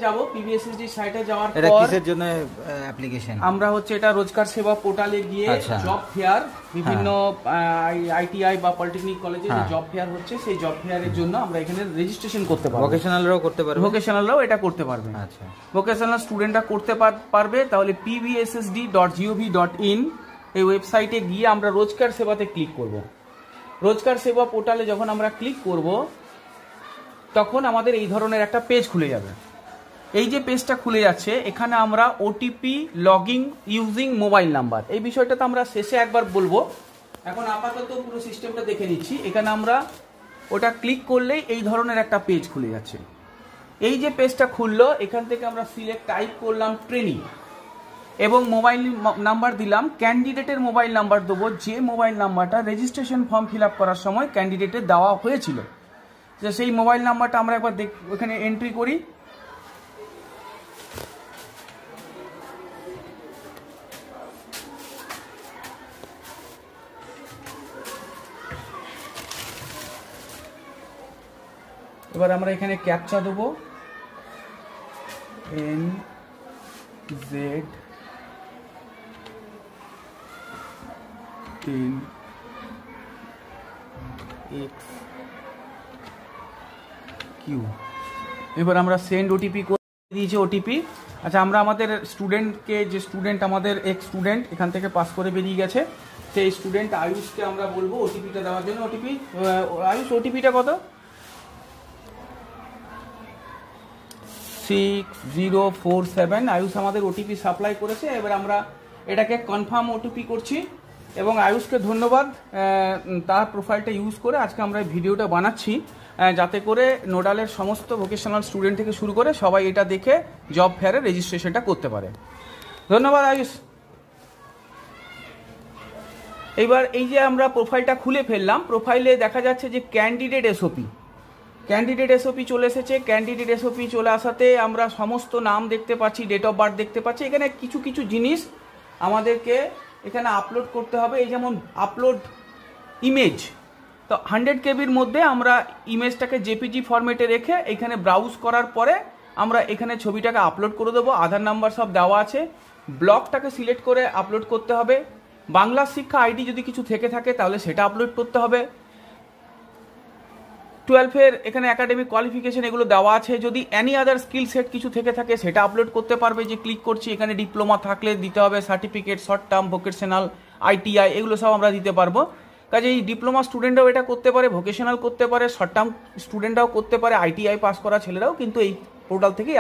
যাব পিবিএসএসডি সাইটে যাওয়ার পর এটা কিসের জন্য অ্যাপ্লিকেশন? আমরা হচ্ছে এটা রোজগার সেবা পোর্টালে গিয়ে জব ফেয়ার বিভিন্ন আইটিআই বা পলিটেকনিক কলেজে যে জব ফেয়ার হচ্ছে সেই জব ফেয়ারের জন্য আমরা এখানে রেজিস্ট্রেশন করতে পারবো। ভোকেশনালরাও করতে পারবে? ভোকেশনালরাও এটা করতে পারবে। আচ্ছা, ভোকেশনাল স্টুডেন্টরা করতে পারবে। তাহলে pvssd.gov.in এই ওয়েবসাইটে গিয়ে আমরা রোজগার সেবাতে ক্লিক করব। রোজগার সেবা পোর্টালে যখন আমরা ক্লিক করব তখন আমাদের এই ধরনের একটা পেজ খুলে যাবে। এই যে পেজটা খুলে যাচ্ছে এখানে আমরা OTP login using mobile number এই বিষয়টা তো আমরা শেষে একবার বলবো। এখন আপাতত পুরো সিস্টেমটা দেখে নিচ্ছি। এখানে আমরা ওটা ক্লিক করলেই এই ধরনের একটা পেজ খুলে যাচ্ছে। এই যে পেজটা খুললো এখান থেকে আমরা সিলেক্ট টাইপ করলাম ট্রেনিং এবং মোবাইল নাম্বার দিলাম। ক্যান্ডিডেটের মোবাইল নাম্বার দেবো যে মোবাইল নাম্বারটা রেজিস্ট্রেশন ফর্ম ফিল আপ করার সময় ক্যান্ডিডেটের দেওয়া হয়েছিল। সেই মোবাইল নাম্বারটা আমরা একবার ওখানে এন্ট্রি করি। এবার আমরা এখানে ক্যাপচা দেবো NZ10XQ। এবার আমরা সেন্ড ওটিপি করে দিয়েছি ওটিপি। আচ্ছা, আমরা আমাদের স্টুডেন্টকে যে স্টুডেন্ট আমাদের এক্স স্টুডেন্ট এখান থেকে পাস করে বেরিয়ে গেছে সেই স্টুডেন্ট আয়ুষকে আমরা বলবো ওটিপিটা দেওয়ার জন্য। ওটিপি আয়ুষ ওটিপিটা কত? 6047। আয়ুষ আমাদের ওটিপি সাপ্লাই করেছে। এবার আমরা এটাকে কনফার্ম ওটিপি করছি এবং আয়ুষকে ধন্যবাদ তার প্রোফাইলটা ইউজ করে আজকে আমরা এই ভিডিওটা বানাচ্ছি যাতে করে নোডালের সমস্ত ভোকেশনাল স্টুডেন্ট থেকে শুরু করে সবাই এটা দেখে জব ফেয়ারে রেজিস্ট্রেশনটা করতে পারে। ধন্যবাদ আয়ুষ। এইবার এই যে আমরা প্রোফাইলটা খুলে ফেললাম, প্রোফাইলে দেখা যাচ্ছে যে ক্যান্ডিডেট এসওপি চলে এসেছে। ক্যান্ডিডেট এসওপি চলে আসাতে আমরা সমস্ত নাম দেখতে পাচ্ছি, ডেট অফ বার্থ দেখতে পাচ্ছি। এখানে কিছু কিছু জিনিস আমাদেরকে এখানে আপলোড করতে হবে। এই যেমন আপলোড ইমেজ, তো 100 কেবির মধ্যে আমরা ইমেজটাকে জেপিজি ফরম্যাটে রেখে এখানে ব্রাউজ করার পরে আমরা এখানে ছবিটাকে আপলোড করে দেবো। আধার নাম্বার সব দেওয়া আছে। ব্লকটাকে সিলেক্ট করে আপলোড করতে হবে। বাংলা শিক্ষা আইডি যদি কিছু থেকে থাকে তাহলে সেটা আপলোড করতে হবে। 12-এর এখানে একাডেমিক কোয়ালিফিকেশন এগুলো দেওয়া আছে। যদি এনি আদার স্কিল সেট কিছু থেকে থাকে সেটা আপলোড করতে পারবে। যে ক্লিক করছি এখানে ডিপ্লোমা থাকলে দিতে হবে, certificate, short term, vocational, ITI এগুলো সব আমরা দিতে পারবো। কাজে এই ডিপ্লোমা স্টুডেন্টরাও এটা করতে পারে, ভোকেশনাল করতে পারে, শর্ট টার্ম স্টুডেন্টরাও করতে পারে, আইটিআই পাস করা ছেলেরাও কিন্তু এই পোর্টাল থেকেই